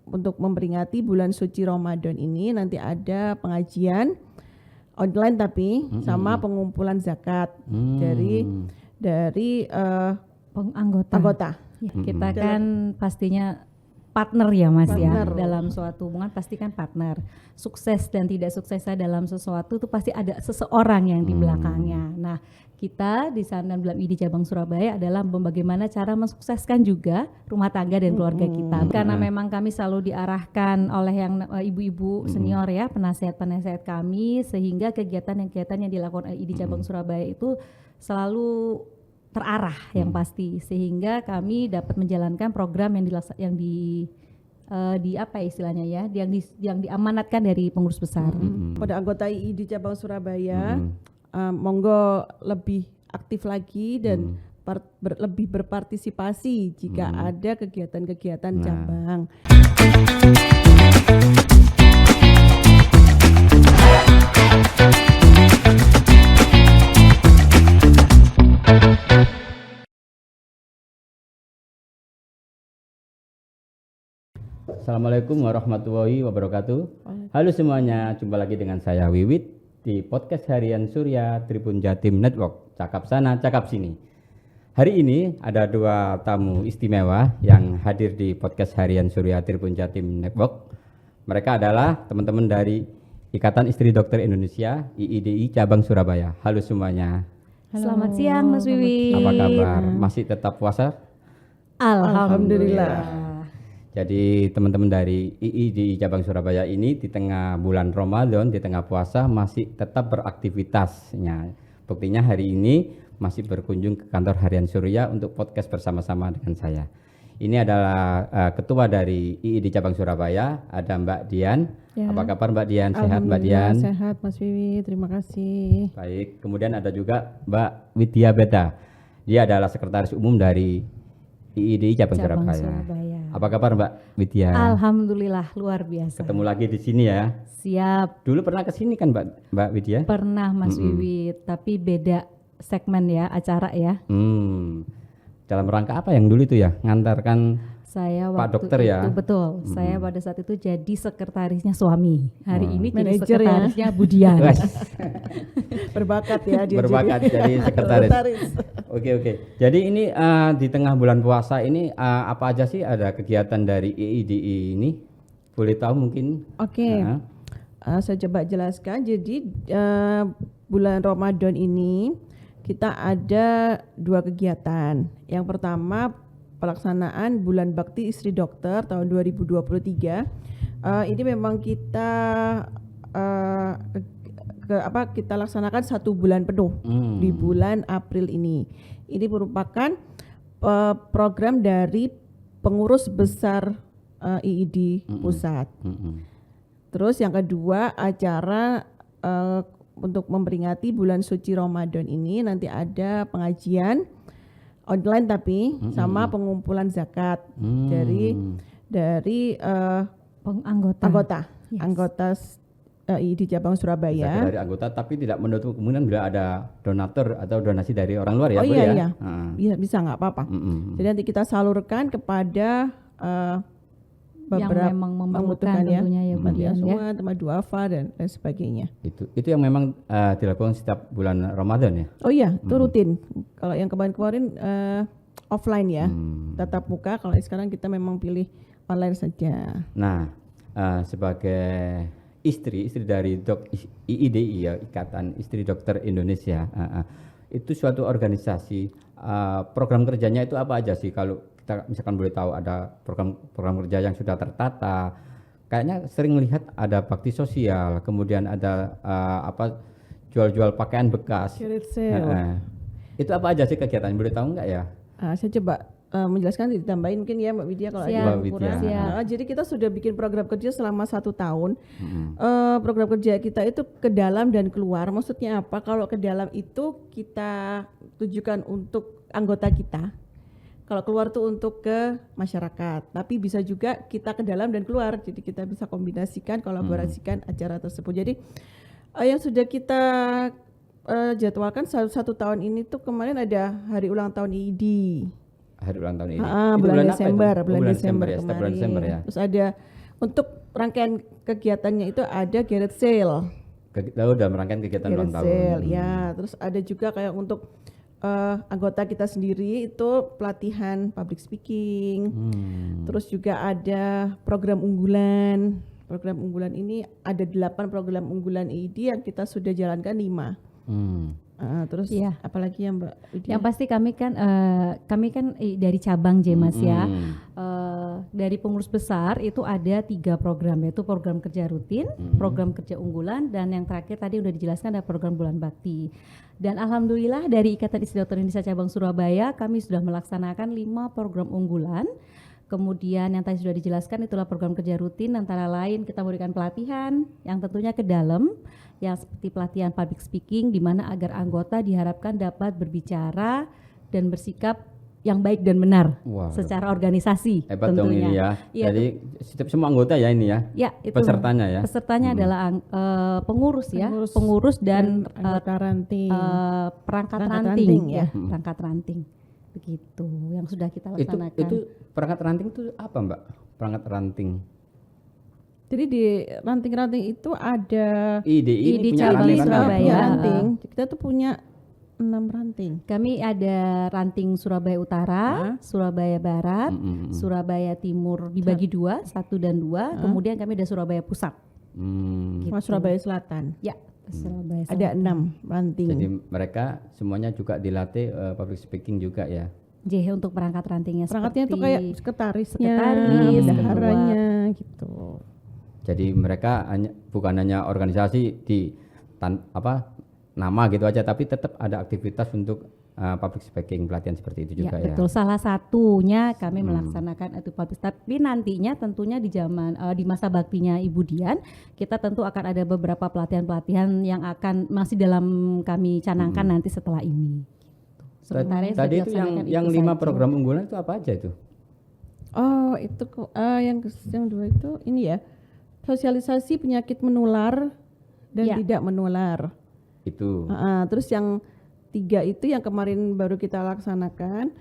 untuk memperingati bulan suci Ramadan ini nanti ada pengajian online tapi sama pengumpulan zakat dari anggota. Ya, kita kan pastinya partner ya Mas ya, dalam suatu hubungan pasti kan partner. Sukses dan tidak suksesnya dalam sesuatu itu pasti ada seseorang yang di belakangnya. Nah, kita di Sandan Bulan ID Cabang Surabaya adalah bagaimana cara mensukseskan juga rumah tangga dan keluarga kita. Karena memang kami selalu diarahkan oleh yang ibu-ibu senior ya, penasihat-penasihat kami, sehingga kegiatan yang dilakukan ID Cabang Surabaya itu selalu terarah yang pasti, sehingga kami dapat menjalankan program yang di apa istilahnya ya, yang diamanatkan dari pengurus besar. Pada anggota ID Cabang Surabaya, monggo lebih aktif lagi dan lebih berpartisipasi jika ada kegiatan-kegiatan cabang. Assalamualaikum warahmatullahi wabarakatuh. Halo semuanya, jumpa lagi dengan saya Wiwit di podcast harian Surya Tribun Jatim Network. Cakap sana, cakap sini. Hari ini ada dua tamu istimewa yang hadir di podcast harian Surya Tribun Jatim Network. Mereka adalah teman-teman dari Ikatan Istri Dokter Indonesia IIDI Cabang Surabaya. Halo semuanya. Halo. Selamat siang Mas Wiwit. Apa kabar? Masih tetap puasa? Alhamdulillah. Jadi teman-teman dari IIDI Cabang Surabaya ini di tengah bulan Ramadan, di tengah puasa masih tetap beraktivitasnya. Buktinya hari ini masih berkunjung ke kantor harian Surya untuk podcast bersama-sama dengan saya. Ini adalah ketua dari IIDI Cabang Surabaya, ada Mbak Dian. Ya. Apa kabar Mbak Dian? Sehat Mbak Dian? Sehat Mas Wiwi, terima kasih. Baik, kemudian ada juga Mbak Widya Beta. Dia adalah sekretaris umum dari IIDI Cabang Surabaya. Apa kabar Mbak Widya? Alhamdulillah, luar biasa. Ketemu lagi di sini ya. Siap. Dulu pernah ke sini kan Mbak Widya? Pernah Mas Wiwit, tapi beda segmen ya, acara ya. Dalam rangka apa yang dulu itu ya? Ngantarkan saya Pak waktu dokter itu, ya? Betul. Saya pada saat itu jadi sekretarisnya suami. Hari ini jadi manajer sekretarisnya Budian. Berbakat ya dia. Berbakat jadi sekretaris. Oke. Jadi ini di tengah bulan puasa ini apa aja sih ada kegiatan dari IIDI ini? Boleh tahu mungkin? Oke. Saya coba jelaskan. Jadi bulan Ramadan ini kita ada dua kegiatan. Yang pertama pelaksanaan Bulan Bakti Istri Dokter tahun 2023. Ini memang kita kita laksanakan 1 bulan penuh di bulan April ini. Ini merupakan program dari pengurus besar IID pusat. Terus yang kedua acara untuk memperingati bulan suci Ramadan ini nanti ada pengajian online tapi sama pengumpulan zakat dari anggota IIDI Cabang Surabaya. Zakat dari anggota, tapi tidak menutup kemungkinan bila ada donatur atau donasi dari orang luar ya. Oh iya, iya. Bisa nggak apa-apa. Jadi nanti kita salurkan kepada beberapa yang memang membutuhkan ya, tentunya ya Bu Dian semua teman duafa dan sebagainya. Itu yang memang dilakukan setiap bulan Ramadan ya. Oh iya, itu rutin. Kalau yang kemarin offline ya, tatap muka. Kalau sekarang kita memang pilih online saja. Nah, sebagai istri dari IIDI ya, Ikatan Istri Dokter Indonesia, itu suatu organisasi. Program kerjanya itu apa aja sih? Kalau kita misalkan boleh tahu, ada program kerja yang sudah tertata. Kayaknya sering melihat ada bakti sosial, kemudian ada jual-jual pakaian bekas. Itu apa aja sih kegiatan? Boleh tahu nggak ya? Saya coba menjelaskan, ditambahin mungkin ya Mbak Widya kalau ada kurang. Jadi kita sudah bikin program kerja selama 1 tahun. Program kerja kita itu ke dalam dan keluar. Maksudnya apa? Kalau ke dalam itu kita tujukan untuk anggota kita. Kalau keluar tuh untuk ke masyarakat, tapi bisa juga kita ke dalam dan keluar. Jadi kita bisa kombinasikan, kolaborasikan acara tersebut. Jadi yang sudah kita jadwalkan 1 tahun ini tuh kemarin ada hari ulang tahun IID. hari ulang tahun ini? Bulan apa Desember, itu? bulan Desember ya, setiap kemarin. bulan Desember ya. Terus ada untuk rangkaian kegiatannya itu ada garage sale. Udah merangkaian kegiatan ulang tahun. Sale, ya. Terus ada juga kayak untuk anggota kita sendiri itu pelatihan public speaking. Terus juga ada program unggulan. Program unggulan ini ada 8 program unggulan ID yang kita sudah jalankan 5. Terus apalagi ya Mbak Widya? Yang pasti kami kan dari cabang Jemas ya. Dari pengurus besar itu ada 3 program, yaitu program kerja rutin, program kerja unggulan, dan yang terakhir tadi udah dijelaskan ada program bulan bakti. Dan alhamdulillah dari Ikatan Istri Dokter Indonesia cabang Surabaya kami sudah melaksanakan 5 program unggulan. Kemudian yang tadi sudah dijelaskan itulah program kerja rutin, antara lain kita memberikan pelatihan yang tentunya ke dalam, yang seperti pelatihan public speaking, di mana agar anggota diharapkan dapat berbicara dan bersikap yang baik dan benar secara organisasi. Hebat tentunya. Dong ini ya. Jadi setiap semua anggota ya ini ya. Ya, itu pesertanya ya. Pesertanya adalah pengurus dan anggota ranting, perangkat ranting ya, perangkat ranting. Begitu yang sudah kita laksanakan. Itu perangkat ranting itu apa Mbak? Perangkat ranting. Jadi di ranting-ranting itu ada IDI punya cabang Surabaya. Ranting. Kita tuh punya 6 ranting. Kami ada ranting Surabaya Utara, Surabaya Barat, Surabaya Timur dibagi 2, 1 dan 2. Kemudian kami ada Surabaya Pusat. Gitu. Surabaya Selatan. Ya, Surabaya Selatan. Ada 6 ranting. Jadi mereka semuanya juga dilatih public speaking juga ya. JH untuk perangkat rantingnya. Perangkatnya itu kayak sekretarisnya, bendaharanya gitu. Jadi mereka bukan hanya organisasi di nama gitu aja, tapi tetap ada aktivitas untuk public speaking, pelatihan seperti itu juga ya. Betul, salah satunya kami melaksanakan itu public, tapi nantinya tentunya di masa baktinya Ibu Dian, kita tentu akan ada beberapa pelatihan-pelatihan yang akan masih dalam kami canangkan nanti setelah ini. Sementara tadi itu yang 5 program unggulan itu apa aja itu? Oh, itu yang 2 itu ini ya. Sosialisasi penyakit menular dan tidak menular. Itu. Terus yang 3 itu yang kemarin baru kita laksanakan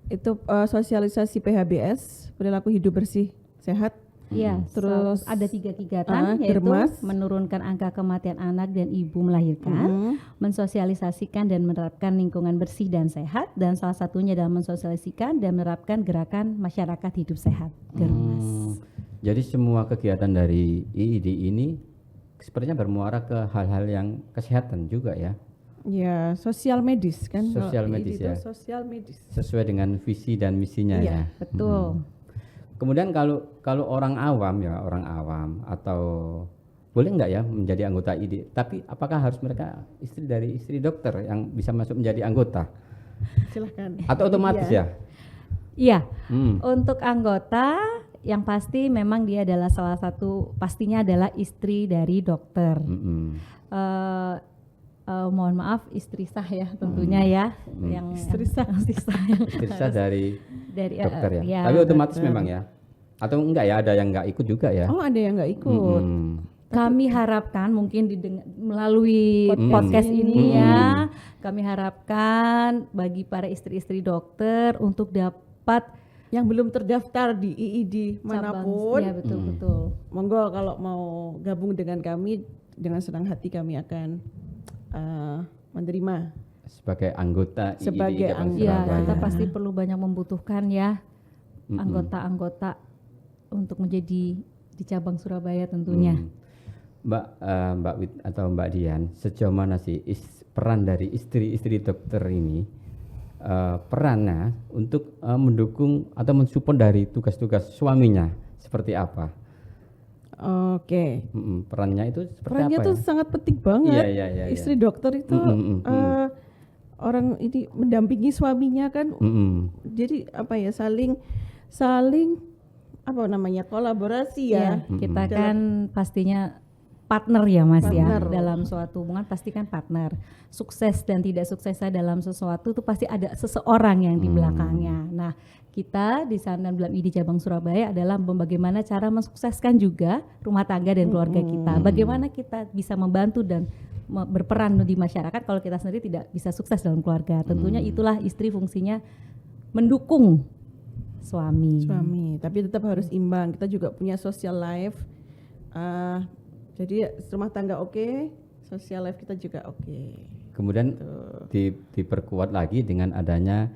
itu sosialisasi PHBS, perilaku hidup bersih sehat. Iya, terus ada 3 kegiatan yaitu menurunkan angka kematian anak dan ibu melahirkan, mensosialisasikan dan menerapkan lingkungan bersih dan sehat, dan salah satunya adalah mensosialisasikan dan menerapkan gerakan masyarakat hidup sehat. Germas. Jadi semua kegiatan dari IID ini sepertinya bermuara ke hal-hal yang kesehatan juga ya. Ya, sosial medis kan. Sosial medis ya. Sosial medis. Sesuai dengan visi dan misinya ya. Betul. Kemudian kalau orang awam atau boleh nggak ya menjadi anggota IID? Tapi apakah harus mereka istri dari istri dokter yang bisa masuk menjadi anggota? Silahkan. Atau otomatis ya? Iya. Untuk anggota yang pasti memang dia adalah pastinya adalah istri dari dokter. Mohon maaf istri sah ya tentunya ya, yang istri sah dari dokter ya. Ya. Tapi otomatis memang ya, atau enggak ya, ada yang enggak ikut juga ya? Oh, ada yang enggak ikut. Kami harapkan mungkin melalui podcast ini ya, kami harapkan bagi para istri-istri dokter untuk dapat yang belum terdaftar di IID manapun. Ya, betul. Monggo kalau mau gabung dengan kami, dengan senang hati kami akan menerima sebagai anggota sebagai IID. Ya, kita pasti perlu banyak membutuhkan ya anggota-anggota untuk menjadi di cabang Surabaya tentunya. Mbak Wit atau Mbak Dian, sejauh mana sih peran dari istri-istri dokter ini, perannya untuk mendukung atau mensupport dari tugas-tugas suaminya seperti apa? Oke. Perannya itu seperti perannya apa? Perannya tuh sangat penting banget. Iya. Istri dokter itu orang ini mendampingi suaminya kan. Jadi apa ya, saling apa namanya, kolaborasi ya. Kita kan pastinya partner ya Mas ya, dalam suatu hubungan pasti kan partner. Sukses dan tidak suksesnya dalam sesuatu itu pasti ada seseorang yang di belakangnya. Nah, kita di sana Bulan ID cabang Surabaya adalah bagaimana cara mensukseskan juga rumah tangga dan keluarga kita. Bagaimana kita bisa membantu dan berperan di masyarakat kalau kita sendiri tidak bisa sukses dalam keluarga. Tentunya itulah istri fungsinya mendukung suami. Tapi tetap harus imbang. Kita juga punya social life. Jadi rumah tangga oke, social life kita juga oke. Kemudian diperkuat lagi dengan adanya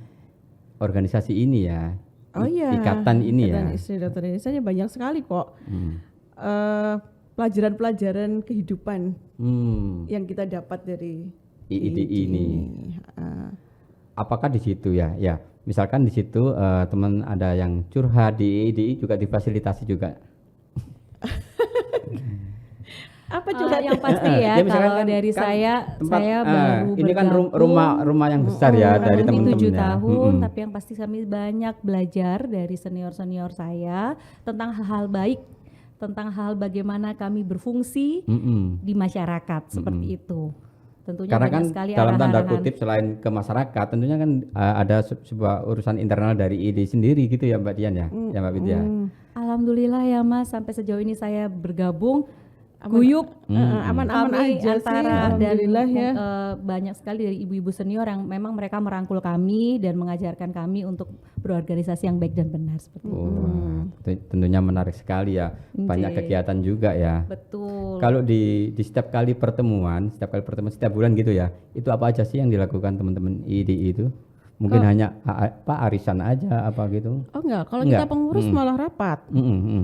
organisasi ini ya. Oh iya. Ikatan ini Ikatan ya. Istri Dokter Indonesia banyak sekali kok. Pelajaran-pelajaran kehidupan yang kita dapat dari IIDI ini. Apakah di situ ya? Ya, misalkan di situ teman ada yang curhat di IIDI juga difasilitasi juga. Apa curhat yang pasti ya, kalau kan, dari saya baru ini kan rumah yang besar ya dari teman-teman 7 ya. tahun, tapi yang pasti kami banyak belajar dari senior-senior saya tentang hal-hal baik, tentang hal bagaimana kami berfungsi di masyarakat seperti itu. Tentunya karena banyak kan sekali dalam tanda arahan-arahan. kutip selain ke masyarakat, tentunya kan ada sebuah urusan internal dari IIDI sendiri gitu ya Mbak Dian ya, ya Mbak Widya. Alhamdulillah ya Mas, sampai sejauh ini saya bergabung guyup aman-aman kami aja sih, antara dan alhamdulillah ya. Banyak sekali dari ibu-ibu senior yang memang mereka merangkul kami dan mengajarkan kami untuk berorganisasi yang baik dan benar seperti itu. Tentunya menarik sekali ya, banyak kegiatan juga ya. Betul. Kalau di setiap kali pertemuan setiap bulan gitu ya, itu apa aja sih yang dilakukan teman-teman IIDI itu? Mungkin hanya arisan aja apa gitu? Oh enggak, kalau kita pengurus malah rapat.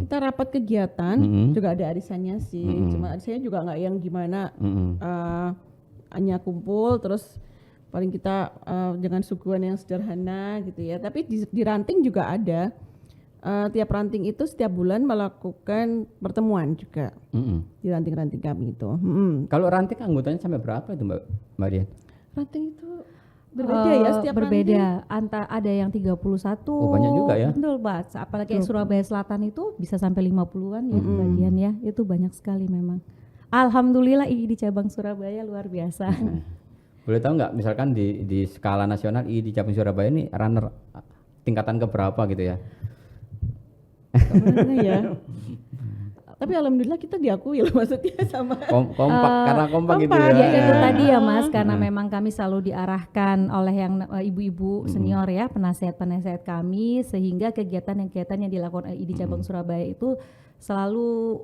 Kita rapat kegiatan, juga ada arisannya sih. Cuma arisannya juga enggak yang gimana, hanya kumpul terus paling kita dengan suguhan yang sederhana gitu ya. Tapi di ranting juga ada. Tiap ranting itu setiap bulan melakukan pertemuan juga di ranting-ranting kami itu. Kalau ranting anggotanya sampai berapa itu Mbak Dian? Ranting itu berbeda ya setiap berbeda. Ada yang 31. Oh, banyak juga ya. Betul, Mbak. Apalagi Surabaya Selatan itu bisa sampai 50-an ya bagian ya. Itu banyak sekali memang. Alhamdulillah di cabang Surabaya luar biasa. Boleh tahu nggak misalkan di skala nasional di cabang Surabaya ini runner tingkatan keberapa gitu ya? Kemana ya? Tapi alhamdulillah kita diakui loh, maksudnya sama kompak karena kompak gitu ya. Ya itu tadi ya Mas, karena memang kami selalu diarahkan oleh yang ibu-ibu senior ya, penasihat-penasihat kami, sehingga kegiatan-kegiatan yang dilakukan di cabang Surabaya itu selalu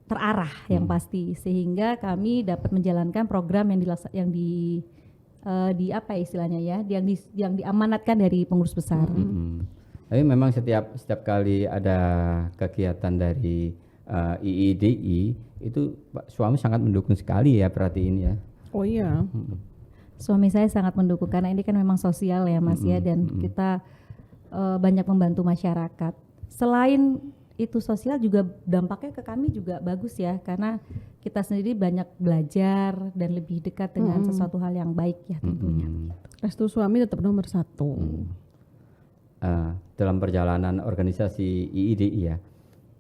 terarah yang pasti, sehingga kami dapat menjalankan program yang di apa istilahnya ya, yang diamanatkan dari pengurus besar. Tapi memang setiap kali ada kegiatan dari IIDI itu Pak suami sangat mendukung sekali ya, perhatiin ya. Oh iya. Suami saya sangat mendukung karena ini kan memang sosial ya Mas ya, dan kita banyak membantu masyarakat. Selain itu sosial juga dampaknya ke kami juga bagus ya, karena kita sendiri banyak belajar dan lebih dekat dengan sesuatu hal yang baik ya tentunya. Restu suami tetap nomor 1. Dalam perjalanan organisasi IIDI ya,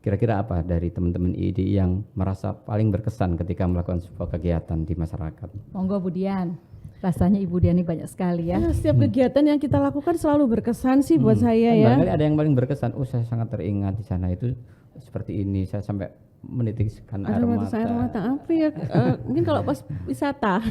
kira-kira apa dari teman-teman IIDI yang merasa paling berkesan ketika melakukan sebuah kegiatan di masyarakat? Monggo Bu Dian, rasanya Ibu Dian ini banyak sekali ya. Setiap kegiatan yang kita lakukan selalu berkesan sih buat saya ya. Barangkali ada yang paling berkesan, saya sangat teringat di sana itu seperti ini, saya sampai menitikkan air mata. Apa ya? Mungkin kalau pas wisata,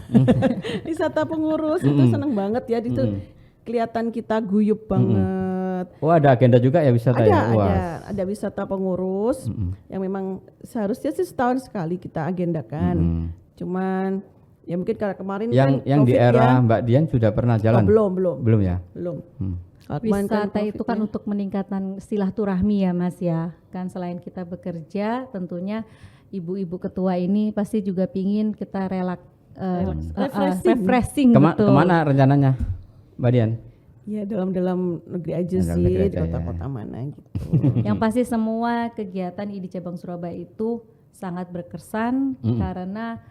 wisata pengurus itu seneng banget ya, itu kelihatan kita guyup banget. Oh ada agenda juga ya wisata ya? Ada wisata pengurus yang memang seharusnya sih setahun sekali kita agendakan. Cuman ya mungkin karena kemarin yang di era ya, Mbak Dian sudah pernah jalan? Belum ya? Belum. Wisata itu kan untuk meningkatkan silaturahmi ya Mas ya. Kan selain kita bekerja, tentunya ibu-ibu ketua ini pasti juga pingin kita refreshing. Kemana rencananya Mbak Dian? Ya dalam negeri aja sih, di kota-kota mana gitu. Yang pasti semua kegiatan di cabang Surabaya itu sangat berkesan karena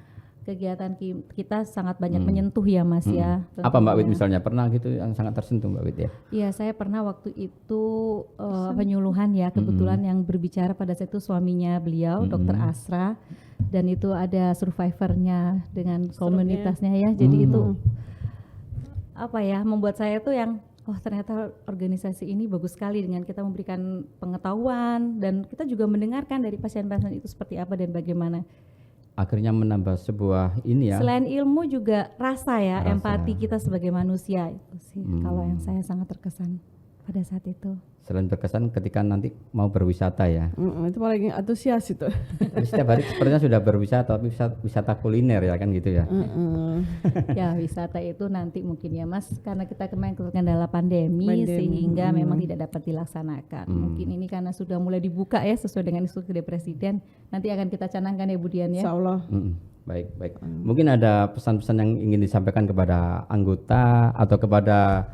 kegiatan kita sangat banyak menyentuh ya Mas ya. Tentunya. Apa Mbak Wid misalnya pernah gitu yang sangat tersentuh Mbak Wid ya? Iya saya pernah waktu itu penyuluhan ya, kebetulan yang berbicara pada saat itu suaminya beliau Dr. Asra, dan itu ada survivornya dengan komunitasnya ya, jadi itu apa ya, membuat saya tuh yang ternyata organisasi ini bagus sekali dengan kita memberikan pengetahuan dan kita juga mendengarkan dari pasien-pasien itu seperti apa dan bagaimana. Akhirnya menambah sebuah ini ya. Selain ilmu juga rasa ya, empati kita sebagai manusia itu sih kalau yang saya sangat terkesan. pada saat itu. Selain berkesan ketika nanti mau berwisata ya. Itu paling antusias itu. Jadi setiap hari sepertinya sudah berwisata, tapi wisata kuliner ya kan gitu ya. Ya wisata itu nanti mungkin ya Mas, karena kita kemarin terkendala pandemi sehingga memang tidak dapat dilaksanakan. Mungkin ini karena sudah mulai dibuka ya sesuai dengan instruksi dari Presiden, nanti akan kita canangkan ya Bu Dian ya. Insya Allah. Baik. Mungkin ada pesan-pesan yang ingin disampaikan kepada anggota atau kepada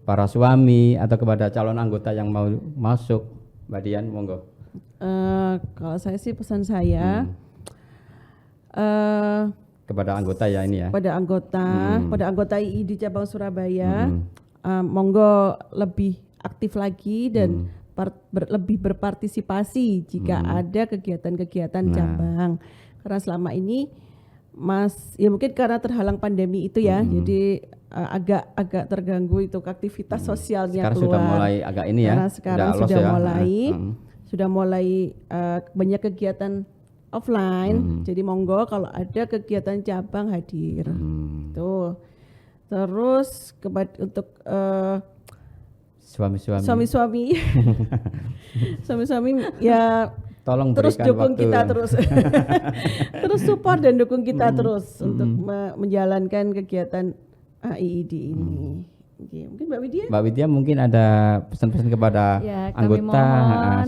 para suami atau kepada calon anggota yang mau masuk, Mbak Dian, monggo. Kalau saya sih pesan saya kepada anggota ya ini ya. Pada anggota IID cabang Surabaya, monggo lebih aktif lagi dan lebih berpartisipasi jika ada kegiatan-kegiatan cabang. Karena selama ini Mas, ya mungkin karena terhalang pandemi itu ya, jadi agak terganggu itu aktivitas sosialnya sekarang keluar. Sudah mulai agak ini ya. Karena sekarang sudah mulai banyak kegiatan offline. Jadi monggo kalau ada kegiatan cabang hadir. Tuh. Terus untuk suami-suami ya tolong terus dukung waktu. kita terus support dan dukung kita terus untuk menjalankan kegiatan IID ini. Mungkin Mbak Widya mungkin ada pesan-pesan kepada anggota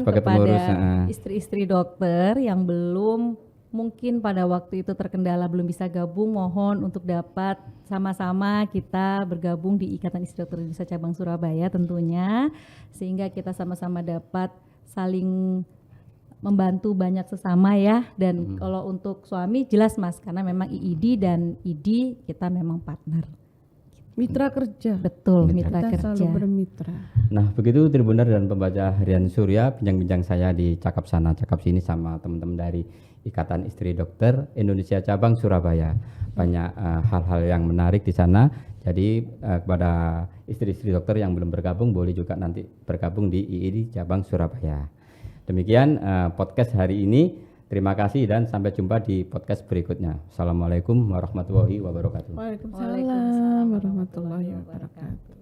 sebagai pengurus, istri-istri dokter yang belum mungkin pada waktu itu terkendala belum bisa gabung, mohon untuk dapat sama-sama kita bergabung di Ikatan Istri Dokter Indonesia Cabang Surabaya tentunya, sehingga kita sama-sama dapat saling membantu banyak sesama ya. Dan kalau untuk suami jelas Mas, karena memang IID dan ID kita memang partner. Mitra kerja. Betul, mitra kita kerja. Selalu bermitra. Nah, begitu Tribuner dan pembaca harian Surya, bincang-bincang saya di Cakap Sana, Cakap Sini sama teman-teman dari Ikatan Istri Dokter Indonesia Cabang Surabaya. Banyak hal-hal yang menarik di sana. Jadi kepada istri-istri dokter yang belum bergabung boleh juga nanti bergabung di IID Cabang Surabaya. Demikian podcast hari ini. Terima kasih dan sampai jumpa di podcast berikutnya. Assalamualaikum warahmatullahi wabarakatuh. Waalaikumsalam warahmatullahi wabarakatuh.